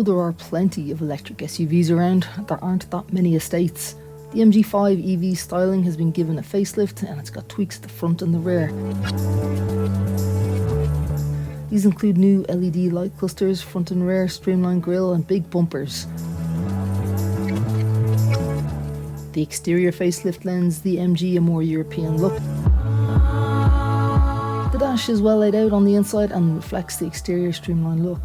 there are plenty of electric SUVs around, there aren't that many estates. The MG5 EV styling has been given a facelift and it's got tweaks at the front and the rear. These include new LED light clusters, front and rear, streamlined grille and big bumpers. The exterior facelift lends the MG a more European look. The dash is well laid out on the inside and reflects the exterior streamlined look.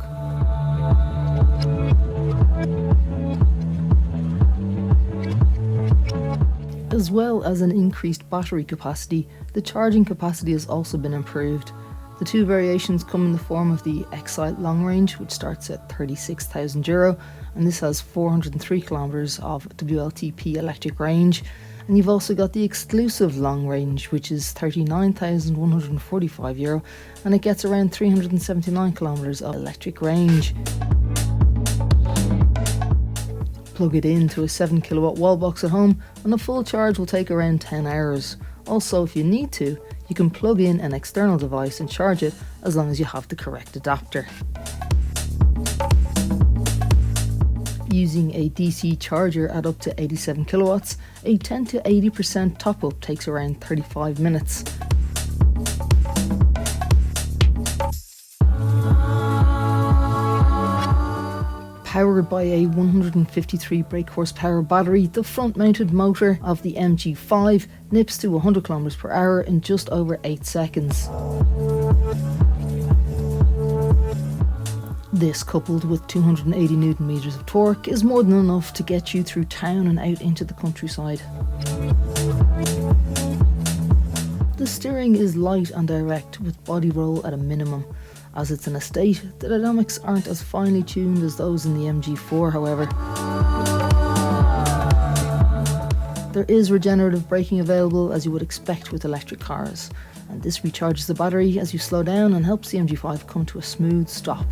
As well as an increased battery capacity, the charging capacity has also been improved. The two variations come in the form of the Excite Long Range, which starts at €36,000, and this has 403 kilometers of WLTP electric range. And you've also got the exclusive long range, which is €39,145, and it gets around 379 kilometers of electric range. Plug it into a 7 kilowatt wall box at home and a full charge will take around 10 hours. Also, if you need to, you can plug in an external device and charge it as long as you have the correct adapter. Using a DC charger at up to 87 kilowatts, a 10 to 80% top up takes around 35 minutes. Powered by a 153 brake horsepower battery, the front-mounted motor of the MG5 nips to 100 km per hour in just over 8 seconds. This, coupled with 280 Newton meters of torque, is more than enough to get you through town and out into the countryside. The steering is light and direct, with body roll at a minimum. As it's an estate, the dynamics aren't as finely tuned as those in the MG4, however. There is regenerative braking available, as you would expect with electric cars, and this recharges the battery as you slow down and helps the MG5 come to a smooth stop.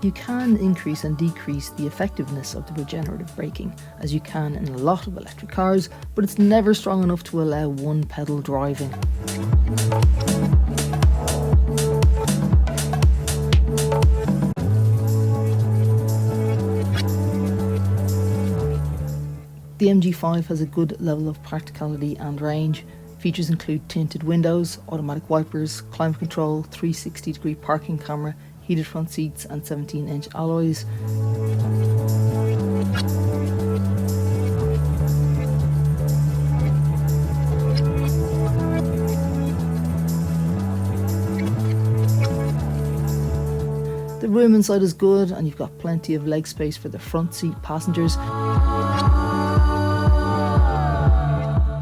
You can increase and decrease the effectiveness of the regenerative braking, as you can in a lot of electric cars, but it's never strong enough to allow one pedal driving. The MG5 has a good level of practicality and range. Features include tinted windows, automatic wipers, climate control, 360-degree parking camera, heated front seats and 17-inch alloys. The room inside is good and you've got plenty of leg space for the front seat passengers.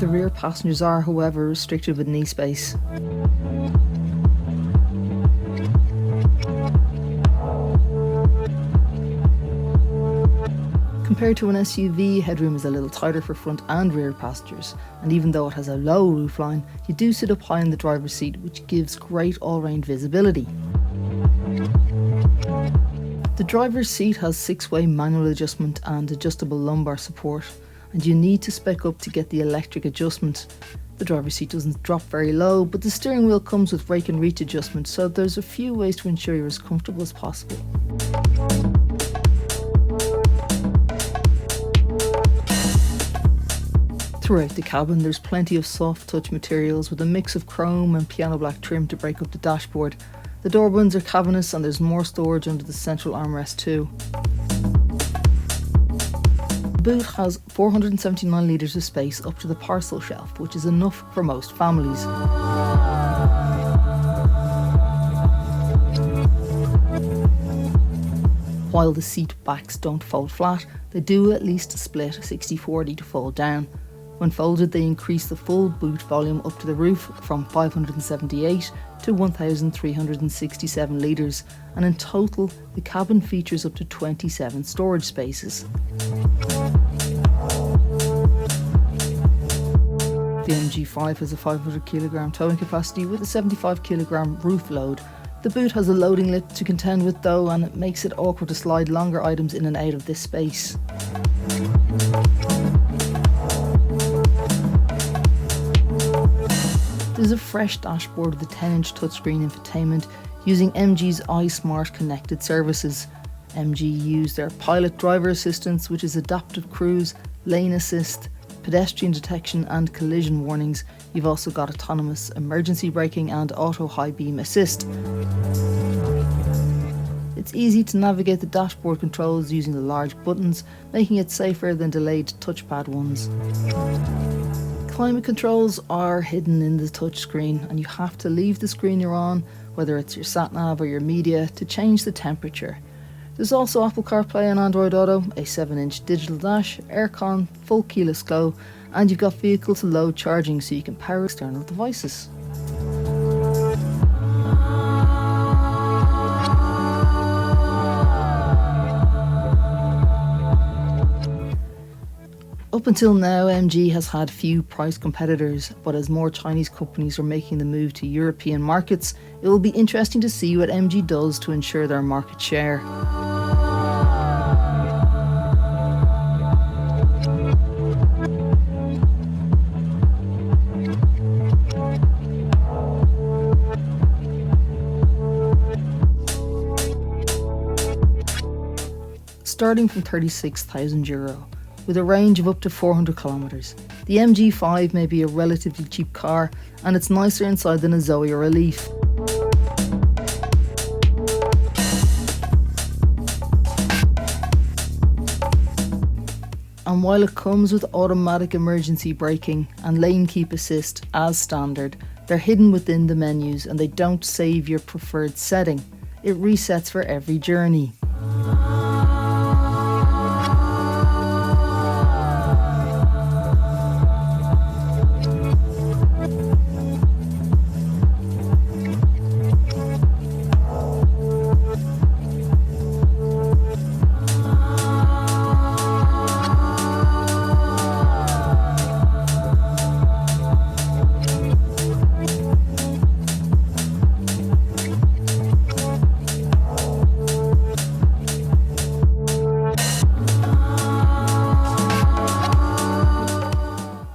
The rear passengers are, however, restricted with knee space. Compared to an SUV, headroom is a little tighter for front and rear passengers, and even though it has a low roofline, you do sit up high in the driver's seat, which gives great all-round visibility. The driver's seat has 6-way manual adjustment and adjustable lumbar support, and you need to spec up to get the electric adjustment. The driver's seat doesn't drop very low, but the steering wheel comes with brake and reach adjustment, so there's a few ways to ensure you're as comfortable as possible. Throughout the cabin, there's plenty of soft touch materials with a mix of chrome and piano black trim to break up the dashboard. The door buttons are cavernous and there's more storage under the central armrest too. The boot has 479 litres of space up to the parcel shelf, which is enough for most families. While the seat backs don't fold flat, they do at least split 60-40 to fold down. When folded, they increase the full boot volume up to the roof from 578 to 1,367 litres, and in total, the cabin features up to 27 storage spaces. The MG5 has a 500 kilogram towing capacity with a 75 kilogram roof load. The boot has a loading lip to contend with though, and it makes it awkward to slide longer items in and out of this space. There's a fresh dashboard with a 10-inch touchscreen infotainment. using MG's iSmart connected services. MG use their pilot driver assistance, which is adaptive cruise, lane assist, pedestrian detection and collision warnings. You've also got autonomous emergency braking and auto high beam assist. It's easy to navigate the dashboard controls using the large buttons, making it safer than delayed touchpad ones. Climate controls are hidden in the touchscreen, and you have to leave the screen you're on, whether it's your sat-nav or your media, to change the temperature. There's also Apple CarPlay and Android Auto, a 7-inch digital dash, aircon, full keyless go, and you've got vehicle to load charging so you can power external devices. Up until now, MG has had few price competitors, but as more Chinese companies are making the move to European markets, it will be interesting to see what MG does to ensure their market share. Starting from €36,000. With a range of up to 400 kilometres. The MG5 may be a relatively cheap car, and it's nicer inside than a Zoe or a Leaf. And while it comes with automatic emergency braking and lane keep assist as standard, they're hidden within the menus and they don't save your preferred setting. It resets for every journey.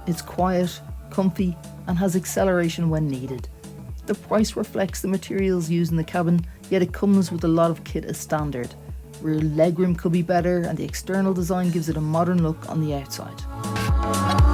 It's quiet, comfy, and has acceleration when needed. The price reflects the materials used in the cabin, yet it comes with a lot of kit as standard. Rear legroom could be better, and the external design gives it a modern look on the outside.